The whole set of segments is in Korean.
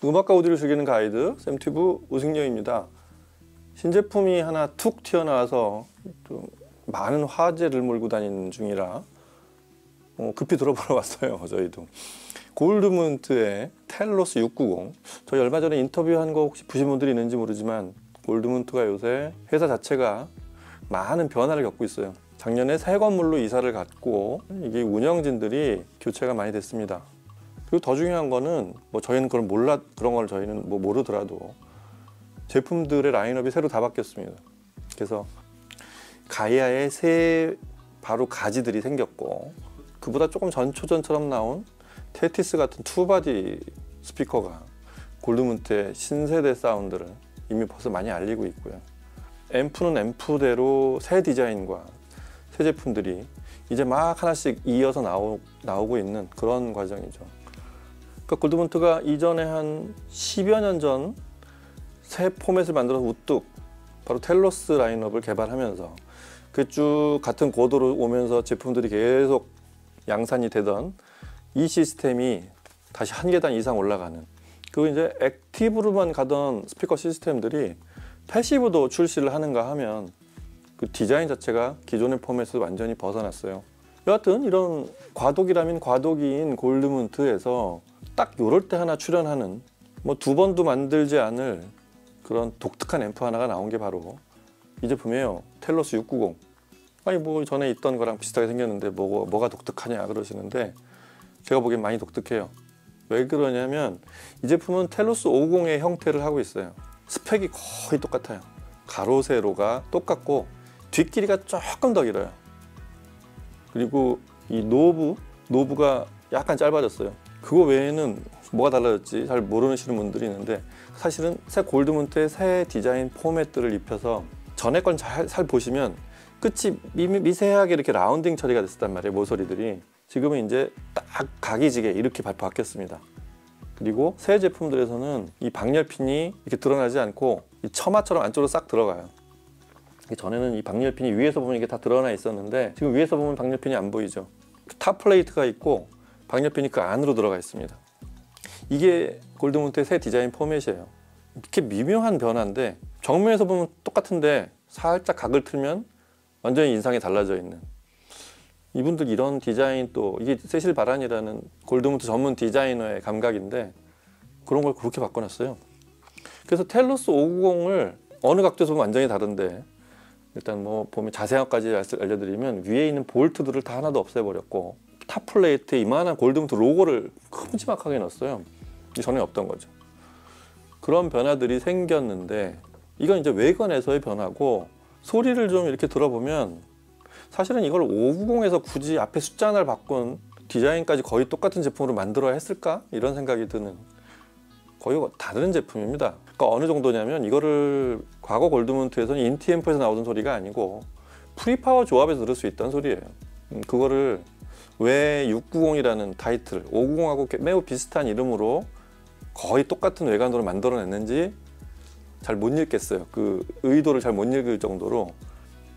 음악과 오디오를 즐기는 가이드 샘튜브 우승녀입니다. 신제품이 하나 툭 튀어나와서 좀 많은 화제를 몰고 다니는 중이라 급히 들어보러 왔어요. 저희도 골드문트의 텔로스 690. 저희 얼마 전에 인터뷰한 거 혹시 보신 분들이 있는지 모르지만 골드문트가 요새 회사 자체가 많은 변화를 겪고 있어요. 작년에 새 건물로 이사를 갔고 이게 운영진들이 교체가 많이 됐습니다. 그리고 더 중요한 거는 저희는 그런 걸 저희는 모르더라도 제품들의 라인업이 새로 다 바뀌었습니다. 그래서 가이아의 새 바로 가지들이 생겼고 그보다 조금 전초전처럼 나온 테티스 같은 투바디 스피커가 골드문트의 신세대 사운드를 이미 벌써 많이 알리고 있고요. 앰프는 앰프대로 새 디자인과 새 제품들이 이제 막 하나씩 이어서 나오고 있는 그런 과정이죠. 그러니까 골드문트가 이전에 한 10여 년 전 새 포맷을 만들어서 우뚝 바로 텔로스 라인업을 개발하면서 그 쭉 같은 고도로 오면서 제품들이 계속 양산이 되던 이 시스템이 다시 한 계단 이상 올라가는, 그리고 이제 액티브로만 가던 스피커 시스템들이 패시브도 출시를 하는가 하면 그 디자인 자체가 기존의 포맷에서 완전히 벗어났어요. 여하튼 이런 과도기라면 과도기인 골드문트에서 딱 요럴 때 하나 출연하는 두 번도 만들지 않을 그런 독특한 앰프 하나가 나온 게 바로 이 제품이에요. 텔로스 690. 아니 전에 있던 거랑 비슷하게 생겼는데 뭐가 독특하냐 그러시는데 제가 보기엔 많이 독특해요. 왜 그러냐면 이 제품은 텔로스 590의 형태를 하고 있어요. 스펙이 거의 똑같아요. 가로 세로가 똑같고 뒷길이가 조금 더 길어요. 그리고 이 노브가 약간 짧아졌어요. 그거 외에는 뭐가 달라졌지 잘 모르시는 분들이 있는데 사실은 새 골드문트의 새 디자인 포맷들을 입혀서 전에 건 잘 보시면 끝이 미세하게 이렇게 라운딩 처리가 됐었단 말이에요. 모서리들이. 지금은 이제 딱 각이지게 이렇게 바뀌었습니다. 그리고 새 제품들에서는 이 방열핀이 이렇게 드러나지 않고 이 처마처럼 안쪽으로 싹 들어가요. 전에는 이 방열핀이 위에서 보면 이게 다 드러나 있었는데 지금 위에서 보면 방열핀이 안 보이죠. 탑 플레이트가 있고 방열핀이 그 안으로 들어가 있습니다. 이게 골드문트의 새 디자인 포맷이에요. 이렇게 미묘한 변화인데 정면에서 보면 똑같은데 살짝 각을 틀면 완전히 인상이 달라져 있는, 이분들 이런 디자인, 또 이게 세실 바란이라는 골드문트 전문 디자이너의 감각인데 그런 걸 그렇게 바꿔놨어요. 그래서 텔로스 590을 어느 각도에서 보면 완전히 다른데 일단 보면 자세한 것까지 알려드리면 위에 있는 볼트들을 다 하나도 없애버렸고 탑 플레이트에 이만한 골드문트 로고를 큼지막하게 넣었어요. 이 전에 없던 거죠. 그런 변화들이 생겼는데 이건 이제 외관에서의 변화고 소리를 좀 이렇게 들어보면 사실은 이걸 590에서 굳이 앞에 숫자 하나를 바꾼 디자인까지 거의 똑같은 제품으로 만들어야 했을까? 이런 생각이 드는 거의 다른 제품입니다. 그러니까 어느 정도냐면 이거를 과거 골드문트에서는 인티앰프에서 나오던 소리가 아니고 프리파워 조합에서 들을 수 있다는 소리예요. 그거를 왜 690이라는 타이틀, 590하고 매우 비슷한 이름으로 거의 똑같은 외관으로 만들어냈는지 잘 못 읽겠어요. 그 의도를 잘 못 읽을 정도로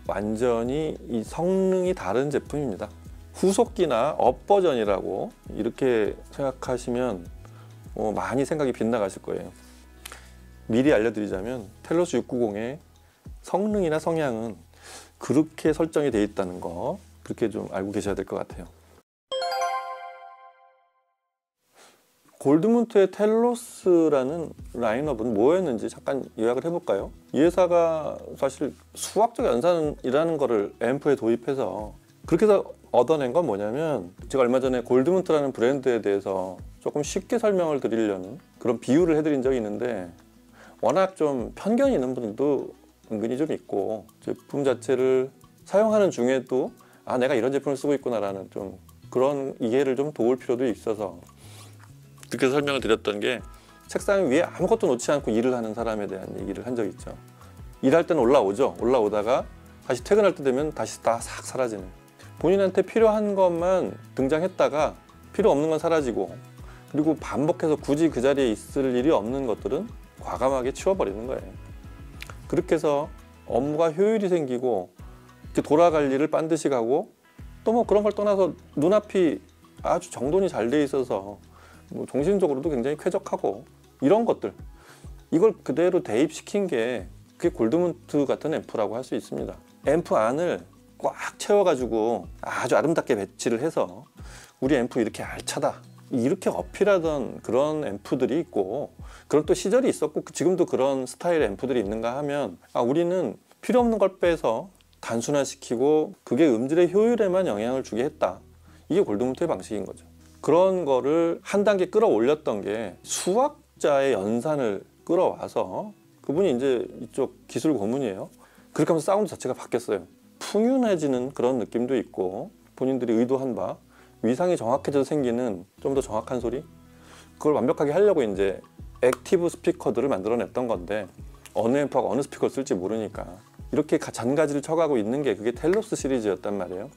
완전히 이 성능이 다른 제품입니다. 후속기나 업 버전이라고 이렇게 생각하시면 많이 생각이 빗나가실 거예요. 미리 알려드리자면 텔로스 690의 성능이나 성향은 그렇게 설정이 되어 있다는 거, 그렇게 좀 알고 계셔야 될 것 같아요. 골드문트의 텔로스라는 라인업은 뭐였는지 잠깐 요약을 해볼까요? 이 회사가 사실 수학적 연산이라는 거를 앰프에 도입해서 그렇게 해서 얻어낸 건 뭐냐면, 제가 얼마 전에 골드문트라는 브랜드에 대해서 조금 쉽게 설명을 드리려는 그런 비유를 해드린 적이 있는데 워낙 좀 편견이 있는 분들도 은근히 좀 있고 제품 자체를 사용하는 중에도 내가 이런 제품을 쓰고 있구나라는 좀 그런 이해를 좀 도울 필요도 있어서 그렇게 설명을 드렸던 게, 책상 위에 아무것도 놓지 않고 일을 하는 사람에 대한 얘기를 한 적이 있죠. 일할 때는 올라오죠. 올라오다가 다시 퇴근할 때 되면 다시 다 싹 사라지는, 본인한테 필요한 것만 등장했다가 필요 없는 건 사라지고, 그리고 반복해서 굳이 그 자리에 있을 일이 없는 것들은 과감하게 치워버리는 거예요. 그렇게 해서 업무가 효율이 생기고 이렇게 돌아갈 일을 반드시 가고, 또 그런 걸 떠나서 눈앞이 아주 정돈이 잘 돼 있어서 정신적으로도 굉장히 쾌적하고 이런 것들 이걸 그대로 대입시킨 게 그게 골드문트 같은 앰프라고 할 수 있습니다. 앰프 안을 꽉 채워가지고 아주 아름답게 배치를 해서 우리 앰프 이렇게 알차다 이렇게 어필하던 그런 앰프들이 있고, 그런 또 시절이 있었고 지금도 그런 스타일의 앰프들이 있는가 하면 우리는 필요 없는 걸 빼서 단순화시키고 그게 음질의 효율에만 영향을 주게 했다. 이게 골드문트의 방식인 거죠. 그런 거를 한 단계 끌어올렸던 게 수학자의 연산을 끌어와서, 그분이 이제 이쪽 기술 고문이에요. 그렇게 하면서 사운드 자체가 바뀌었어요. 풍윤해지는 그런 느낌도 있고, 본인들이 의도한 바 위상이 정확해져서 생기는 좀 더 정확한 소리, 그걸 완벽하게 하려고 이제 액티브 스피커들을 만들어냈던 건데, 어느 앰프하고 어느 스피커를 쓸지 모르니까 이렇게 잔가지를 쳐가고 있는 게 그게 텔로스 시리즈였단 말이에요.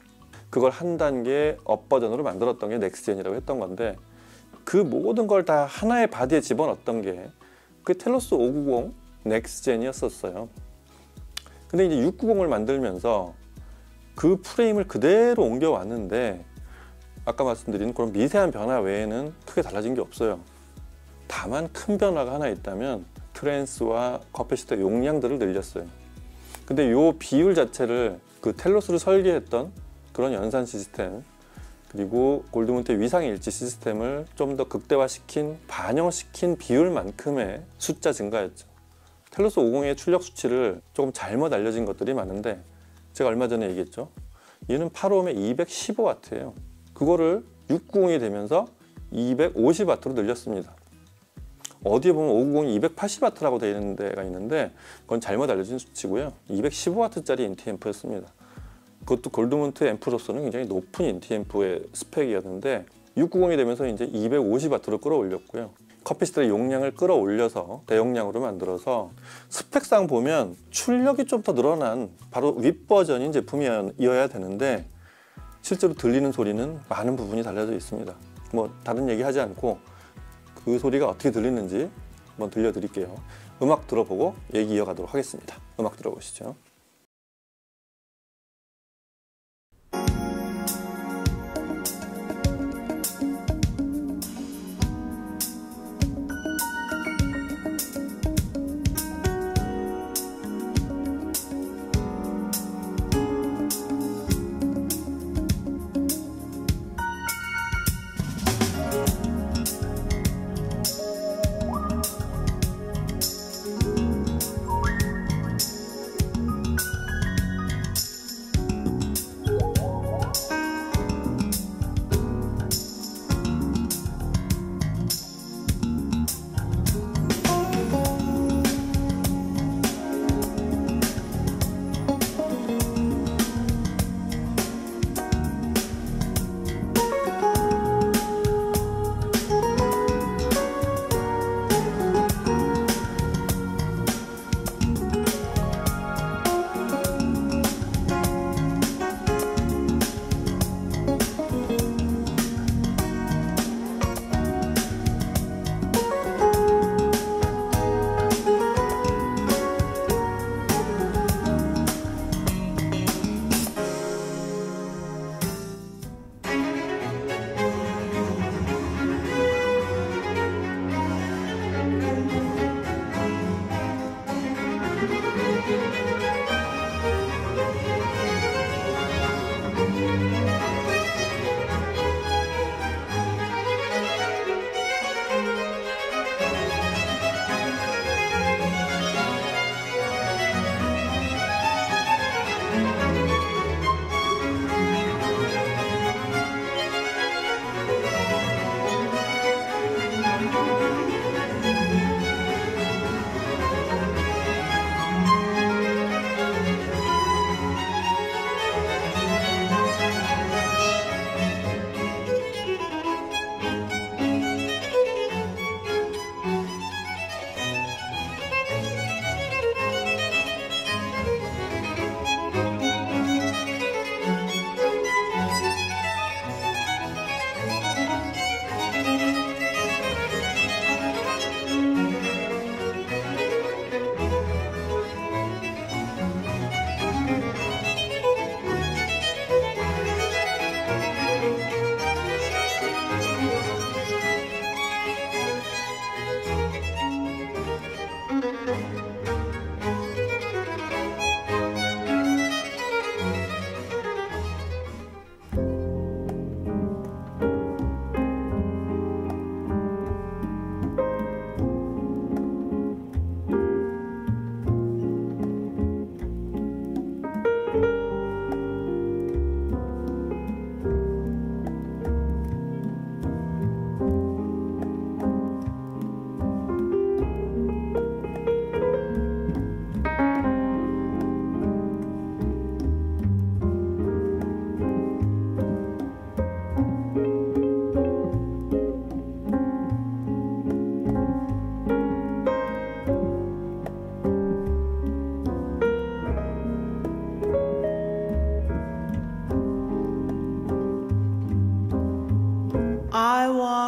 그걸 한 단계 업 버전으로 만들었던 게 넥스젠이라고 했던 건데, 그 모든 걸 다 하나의 바디에 집어넣었던 게 그 텔로스 590 넥스젠이었었어요. 근데 이제 690을 만들면서 그 프레임을 그대로 옮겨왔는데, 아까 말씀드린 그런 미세한 변화 외에는 크게 달라진 게 없어요. 다만 큰 변화가 하나 있다면 트랜스와 커패시터 용량들을 늘렸어요. 근데 이 비율 자체를 그 텔로스를 설계했던 그런 연산 시스템, 그리고 골드문트의 위상일치 시스템을 좀 더 극대화시킨, 반영시킨 비율만큼의 숫자 증가였죠. 텔로스 50의 출력 수치를 조금 잘못 알려진 것들이 많은데, 제가 얼마 전에 얘기했죠. 얘는 8옴에 215W예요. 그거를 690이 되면서 250W로 늘렸습니다. 어디에 보면 590이 280W라고 되어 있는 데가 있는데, 그건 잘못 알려진 수치고요. 215W짜리 인티앰프였습니다. 그것도 골드문트 앰프로서는 굉장히 높은 인티앰프의 스펙이었는데, 690이 되면서 이제 250W로 끌어올렸고요. 커피스터의 용량을 끌어올려서 대용량으로 만들어서 스펙상 보면 출력이 좀 더 늘어난 바로 윗 버전인 제품이어야 되는데, 실제로 들리는 소리는 많은 부분이 달라져 있습니다. 뭐 다른 얘기 하지 않고 그 소리가 어떻게 들리는지 한번 들려드릴게요. 음악 들어보고 얘기 이어가도록 하겠습니다. 음악 들어보시죠.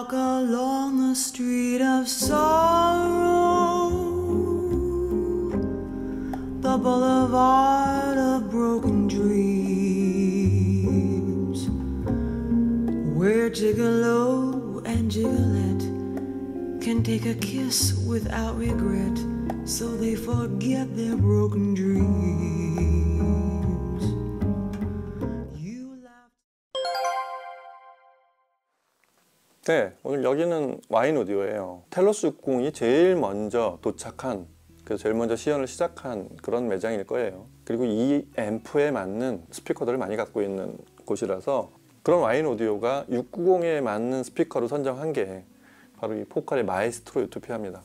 walk along the street of sorrow, the boulevard of broken dreams, where gigolo and gigolette can take a kiss without regret, so they forget their broken dreams. You laughed. 네, 오늘 여기는 와인 오디오예요. 텔로스 60이 제일 먼저 도착한, 그래서 제일 먼저 시연을 시작한 그런 매장일 거예요. 그리고 이 앰프에 맞는 스피커들을 많이 갖고 있는 곳이라서 그런 와인 오디오가 690에 맞는 스피커로 선정한 게 바로 이 포컬의 마에스트로 유토피아입니다.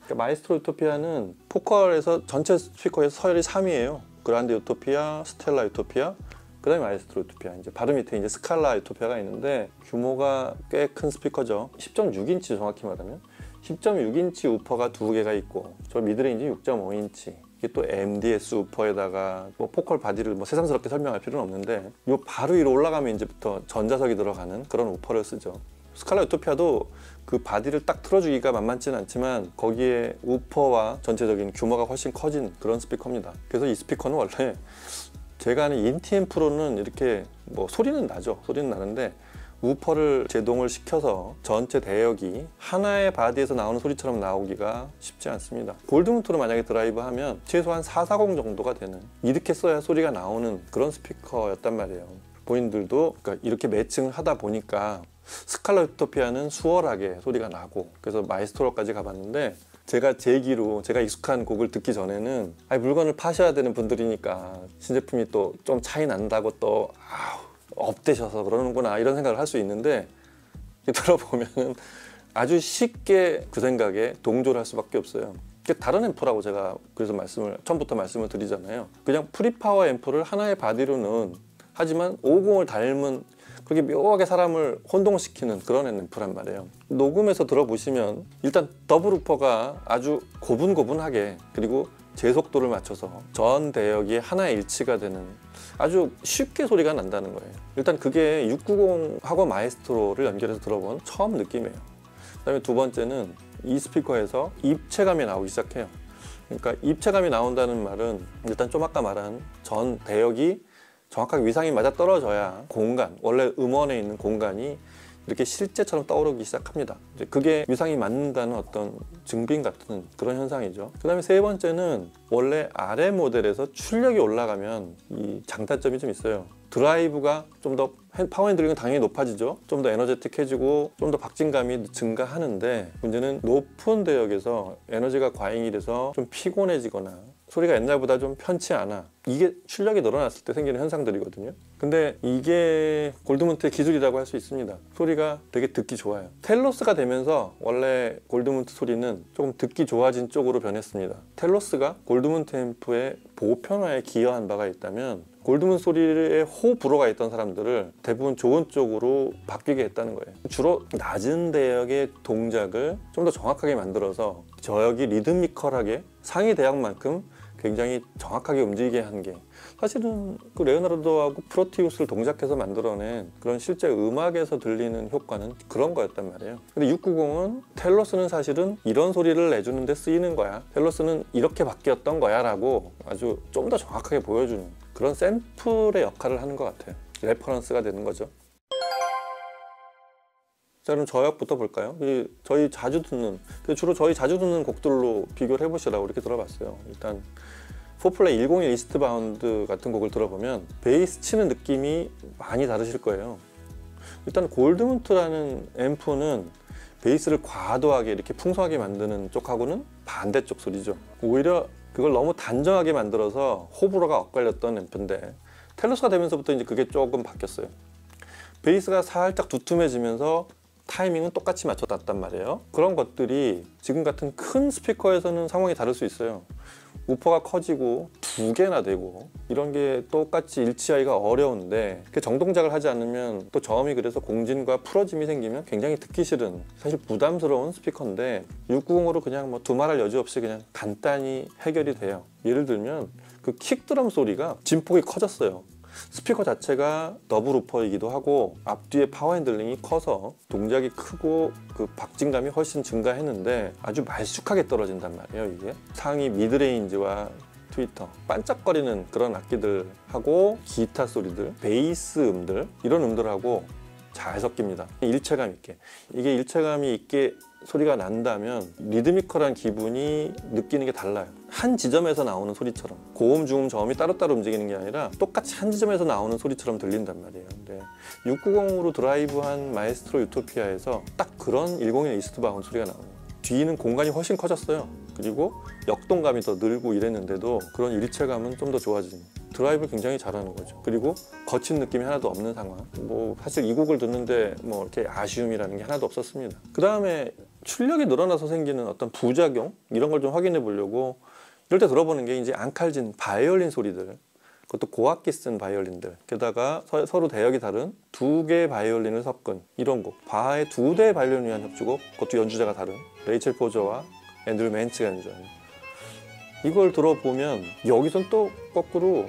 그러니까 마에스트로 유토피아는 포컬에서 전체 스피커에서 서열이 3위예요. 그란데 유토피아, 스텔라 유토피아, 그 다음에 마에스트로 유토피아. 이제 바로 밑에 이제 스칼라 유토피아가 있는데 규모가 꽤 큰 스피커죠. 10.6인치 정확히 말하면 10.6인치 우퍼가 2개가 있고, 저 미드레인지 6.5인치. 이게 또 MDS 우퍼에다가 뭐 포컬 바디를 뭐 새삼스럽게 설명할 필요는 없는데, 요 바로 위로 올라가면 이제부터 전자석이 들어가는 그런 우퍼를 쓰죠. 스칼라 유토피아도 그 바디를 딱 틀어주기가 만만치는 않지만 거기에 우퍼와 전체적인 규모가 훨씬 커진 그런 스피커입니다. 그래서 이 스피커는 원래 제가 아는 인티엠 프로는 이렇게 뭐 소리는 나죠. 소리는 나는데 우퍼를 제동을 시켜서 전체 대역이 하나의 바디에서 나오는 소리처럼 나오기가 쉽지 않습니다. 골드문트로 만약에 드라이브 하면 최소한 440 정도가 되는, 이렇게 써야 소리가 나오는 그런 스피커였단 말이에요. 본인들도 그러니까 이렇게 매칭을 하다 보니까 스칼라 유토피아는 수월하게 소리가 나고, 그래서 마에스트로까지 가봤는데, 제가 제기로 제가 익숙한 곡을 듣기 전에는 물건을 파셔야 되는 분들이니까 신제품이 또 좀 차이 난다고 또 업되셔서 그러는구나 이런 생각을 할 수 있는데, 들어보면 아주 쉽게 그 생각에 동조를 할 수밖에 없어요. 다른 앰프라고 제가 그래서 처음부터 말씀을 드리잖아요. 그냥 프리파워 앰프를 하나의 바디로 넣은, 하지만 550을 닮은, 그렇게 묘하게 사람을 혼동시키는 그런 앰프란 말이에요. 녹음해서 들어보시면 일단 더블 우퍼가 아주 고분고분하게, 그리고 제속도를 맞춰서 전 대역이 하나의 일치가 되는, 아주 쉽게 소리가 난다는 거예요. 일단 그게 690하고 마에스트로를 연결해서 들어본 처음 느낌이에요. 그 다음에 두 번째는 이 스피커에서 입체감이 나오기 시작해요. 그러니까 입체감이 나온다는 말은 일단 좀 아까 말한 전 대역이 정확하게 위상이 맞아 떨어져야 공간, 원래 음원에 있는 공간이 이렇게 실제처럼 떠오르기 시작합니다. 이제 그게 위상이 맞는다는 어떤 증빙 같은 그런 현상이죠. 그 다음에 세 번째는 원래 아래 모델에서 출력이 올라가면 이 장단점이 좀 있어요. 드라이브가 좀 더 파워 핸들링은 당연히 높아지죠. 좀 더 에너제틱해지고 좀 더 박진감이 증가하는데, 문제는 높은 대역에서 에너지가 과잉이 돼서 좀 피곤해지거나 소리가 옛날보다 좀 편치 않아. 이게 출력이 늘어났을 때 생기는 현상들이거든요. 근데 이게 골드문트의 기술이라고 할 수 있습니다. 소리가 되게 듣기 좋아요. 텔로스가 되면서 원래 골드문트 소리는 조금 듣기 좋아진 쪽으로 변했습니다. 텔로스가 골드문트 앰프의 보편화에 기여한 바가 있다면, 골드문트 소리에 호불호가 있던 사람들을 대부분 좋은 쪽으로 바뀌게 했다는 거예요. 주로 낮은 대역의 동작을 좀 더 정확하게 만들어서 저역이 리드미컬하게 상위 대역만큼 굉장히 정확하게 움직이게 한 게, 사실은 그 레오나르도하고 프로티우스를 동작해서 만들어낸 그런 실제 음악에서 들리는 효과는 그런 거였단 말이에요. 근데 690은 텔로스는 사실은 이런 소리를 내주는 데 쓰이는 거야, 텔로스는 이렇게 바뀌었던 거야 라고 아주 좀 더 정확하게 보여주는 그런 샘플의 역할을 하는 것 같아요. 레퍼런스가 되는 거죠. 자, 그럼 저역부터 볼까요? 저희 자주 듣는, 주로 저희 자주 듣는 곡들로 비교를 해보시라고 이렇게 들어봤어요. 일단 4플레이 101 이스트바운드 같은 곡을 들어보면 베이스 치는 느낌이 많이 다르실 거예요. 일단 골드문트라는 앰프는 베이스를 과도하게 이렇게 풍성하게 만드는 쪽하고는 반대쪽 소리죠. 오히려 그걸 너무 단정하게 만들어서 호불호가 엇갈렸던 앰프인데, 텔로스가 되면서부터 이제 그게 조금 바뀌었어요. 베이스가 살짝 두툼해지면서 타이밍은 똑같이 맞춰놨단 말이에요. 그런 것들이 지금 같은 큰 스피커에서는 상황이 다를 수 있어요. 우퍼가 커지고 2개나 되고 이런 게 똑같이 일치하기가 어려운데, 그 정동작을 하지 않으면 또 저음이, 그래서 공진과 풀어짐이 생기면 굉장히 듣기 싫은, 사실 부담스러운 스피커인데 690으로 그냥 뭐 두말할 여지 없이 그냥 간단히 해결이 돼요. 예를 들면 그 킥드럼 소리가 진폭이 커졌어요. 스피커 자체가 더블 우퍼이기도 하고 앞뒤에 파워 핸들링이 커서 동작이 크고 그 박진감이 훨씬 증가했는데 아주 말쑥하게 떨어진단 말이에요. 이게 상위 미드레인지와 트위터, 반짝거리는 그런 악기들하고 기타 소리들, 베이스 음들, 이런 음들하고 잘 섞입니다. 일체감 있게. 이게 일체감이 있게 소리가 난다면 리드미컬한 기분이 느끼는 게 달라요. 한 지점에서 나오는 소리처럼 고음, 중음, 저음이 따로따로 움직이는 게 아니라 똑같이 한 지점에서 나오는 소리처럼 들린단 말이에요. 근데 690으로 드라이브한 마에스트로 유토피아에서 딱 그런 101 이스트바운드 소리가 나오는 거예요. 뒤는 공간이 훨씬 커졌어요. 그리고 역동감이 더 늘고 이랬는데도 그런 일체감은 좀 더 좋아지는, 드라이브를 굉장히 잘하는 거죠. 그리고 거친 느낌이 하나도 없는 상황. 뭐 사실 이 곡을 듣는데 뭐 이렇게 아쉬움이라는 게 하나도 없었습니다. 그 다음에 출력이 늘어나서 생기는 어떤 부작용, 이런 걸 좀 확인해 보려고 이럴 때 들어보는 게 이제 앙칼진 바이올린 소리들, 그것도 고악기 쓴 바이올린들, 게다가 서로 대역이 다른 두 개의 바이올린을 섞은 이런 곡, 바하의 두 대의 바이올린을 위한 협주곡, 그것도 연주자가 다른 레이첼 포저와 앤드류 맨츠가 연주하는, 이걸 들어보면 여기선 또 거꾸로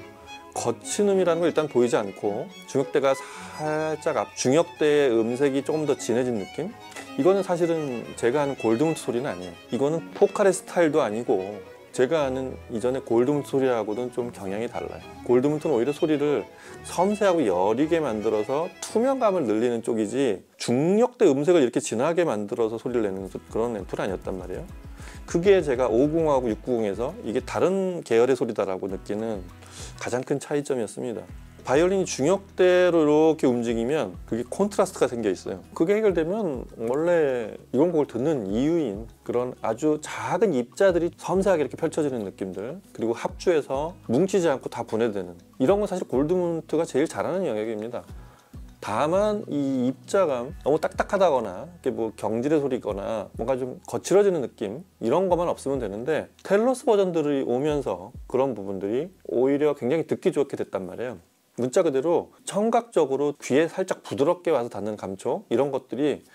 거친 음이라는 걸 일단 보이지 않고 중역대가 살짝 중역대의 음색이 조금 더 진해진 느낌? 이거는 사실은 제가 아는 골드문트 소리는 아니에요. 이거는 포카레 스타일도 아니고 제가 아는 이전의 골드문트 소리하고는 좀 경향이 달라요. 골드문트는 오히려 소리를 섬세하고 여리게 만들어서 투명감을 늘리는 쪽이지 중역대 음색을 이렇게 진하게 만들어서 소리를 내는 그런 앰프는 아니었단 말이에요. 그게 제가 590하고 690에서 이게 다른 계열의 소리다라고 느끼는 가장 큰 차이점이었습니다. 바이올린이 중역대로 이렇게 움직이면 그게 콘트라스트가 생겨 있어요. 그게 해결되면 원래 이런 곡을 듣는 이유인 그런 아주 작은 입자들이 섬세하게 이렇게 펼쳐지는 느낌들, 그리고 합주해서 뭉치지 않고 다 분해되는, 이런 건 사실 골드문트가 제일 잘하는 영역입니다. 다만 이 입자감, 너무 딱딱하다거나 이렇게 뭐 경질의 소리거나 뭔가 좀 거칠어지는 느낌, 이런 것만 없으면 되는데 텔러스 버전들이 오면서 그런 부분들이 오히려 굉장히 듣기 좋게 됐단 말이에요. 문자 그대로 청각적으로 귀에 살짝 부드럽게 와서 닿는 감촉, 이런 것들이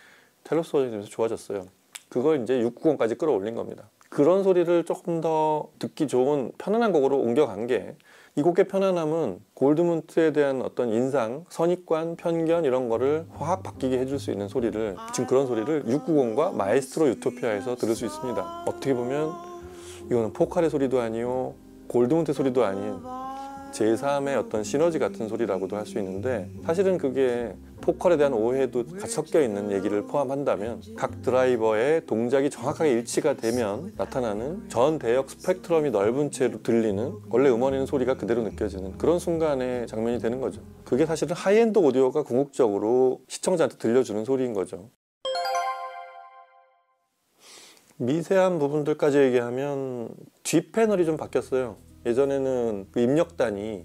텔러스 버전이 되면서 좋아졌어요. 그걸 이제 690까지 끌어올린 겁니다. 그런 소리를 조금 더 듣기 좋은 편안한 곡으로 옮겨간 게, 이 곡의 편안함은 골드문트에 대한 어떤 인상, 선입관, 편견, 이런 거를 확 바뀌게 해줄 수 있는 소리를, 지금 그런 소리를 690과 마에스트로 유토피아에서 들을 수 있습니다. 어떻게 보면 이거는 포칼의 소리도 아니요, 골드문트 소리도 아닌 제3의 어떤 시너지 같은 소리라고도 할 수 있는데, 사실은 그게 포컬에 대한 오해도 같이 섞여 있는 얘기를 포함한다면 각 드라이버의 동작이 정확하게 일치가 되면 나타나는 전 대역 스펙트럼이 넓은 채로 들리는, 원래 음원에는 소리가 그대로 느껴지는 그런 순간의 장면이 되는 거죠. 그게 사실은 하이엔드 오디오가 궁극적으로 시청자한테 들려주는 소리인 거죠. 미세한 부분들까지 얘기하면 뒷 패널이 좀 바뀌었어요. 예전에는 그 입력단이,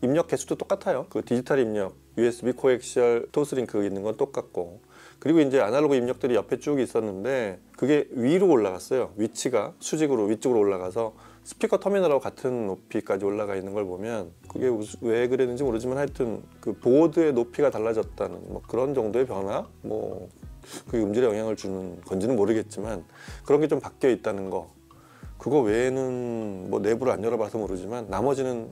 입력 개수도 똑같아요. 그 디지털 입력, USB 코엑시얼 토스링크 있는 건 똑같고, 그리고 이제 아날로그 입력들이 옆에 쭉 있었는데 그게 위로 올라갔어요. 위치가 수직으로 위쪽으로 올라가서 스피커 터미널하고 같은 높이까지 올라가 있는 걸 보면, 그게 왜 그랬는지 모르지만 하여튼 그 보드의 높이가 달라졌다는 뭐 그런 정도의 변화, 뭐 그게 음질에 영향을 주는 건지는 모르겠지만 그런 게 좀 바뀌어 있다는 거, 그거 외에는 뭐 내부를 안 열어봐서 모르지만 나머지는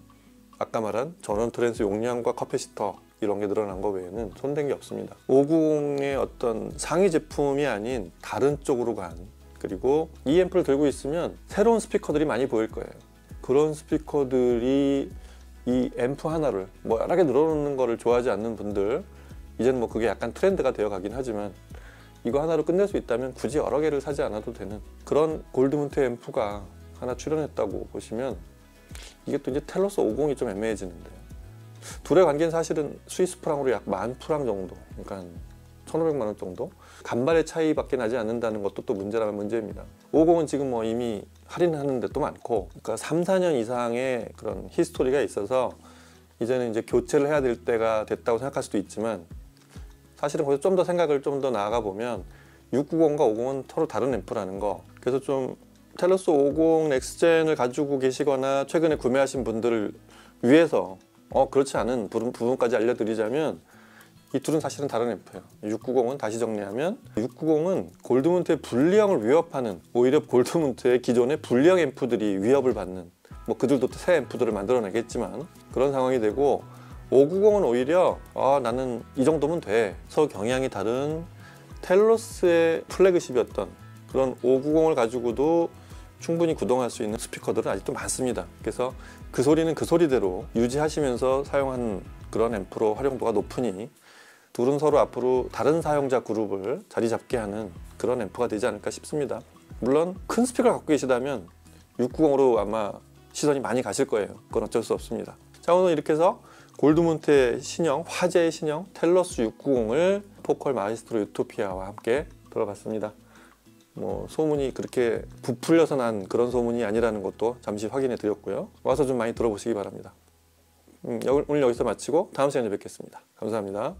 아까 말한 전원 트랜스 용량과 커패시터 이런 게 늘어난 거 외에는 손댄 게 없습니다. 590의 어떤 상위 제품이 아닌 다른 쪽으로 간, 그리고 이 앰프를 들고 있으면 새로운 스피커들이 많이 보일 거예요. 그런 스피커들이 이 앰프 하나를 뭐 여러 개 늘어놓는 거를 좋아하지 않는 분들, 이제는 뭐 그게 약간 트렌드가 되어 가긴 하지만 이거 하나로 끝낼 수 있다면 굳이 여러 개를 사지 않아도 되는 그런 골드문트 앰프가 하나 출연했다고 보시면, 이게 또 이제 텔러스 50이 좀 애매해지는데, 둘의 관계는 사실은 스위스 프랑으로 약 10,000프랑 정도, 그러니까 1,500만 원 정도, 간발의 차이밖에 나지 않는다는 것도 또 문제라면 문제입니다. 50은 지금 뭐 이미 할인하는 데도 많고, 그러니까 3, 4년 이상의 그런 히스토리가 있어서 이제는 이제 교체를 해야 될 때가 됐다고 생각할 수도 있지만, 사실은 거기서 좀 더 생각을 좀 더 나아가 보면 690과 50은 서로 다른 앰프라는 거. 그래서 좀 텔러스 50 넥스젠을 가지고 계시거나 최근에 구매하신 분들을 위해서 그렇지 않은 부분까지 알려드리자면, 이 둘은 사실은 다른 앰프예요. 690은 다시 정리하면, 690은 골드문트의 불리형을 위협하는, 오히려 골드문트의 기존의 불리형 앰프들이 위협을 받는, 뭐 그들도 새 앰프들을 만들어내겠지만 그런 상황이 되고, 590은 오히려 나는 이 정도면 돼. 서로 경향이 다른 텔로스의 플래그십이었던 그런 590을 가지고도 충분히 구동할 수 있는 스피커들은 아직도 많습니다. 그래서 그 소리는 그 소리대로 유지하시면서 사용한 그런 앰프로 활용도가 높으니 둘은 서로 앞으로 다른 사용자 그룹을 자리 잡게 하는 그런 앰프가 되지 않을까 싶습니다. 물론 큰 스피커를 갖고 계시다면 690으로 아마 시선이 많이 가실 거예요. 그건 어쩔 수 없습니다. 자, 오늘 이렇게 해서 골드문트의 신형, 화제의 신형 텔러스 690을 포컬 마이스트로 유토피아와 함께 들어봤습니다. 뭐 소문이 그렇게 부풀려서 난 그런 소문이 아니라는 것도 잠시 확인해 드렸고요. 와서 좀 많이 들어보시기 바랍니다. 오늘 여기서 마치고 다음 시간에 뵙겠습니다. 감사합니다.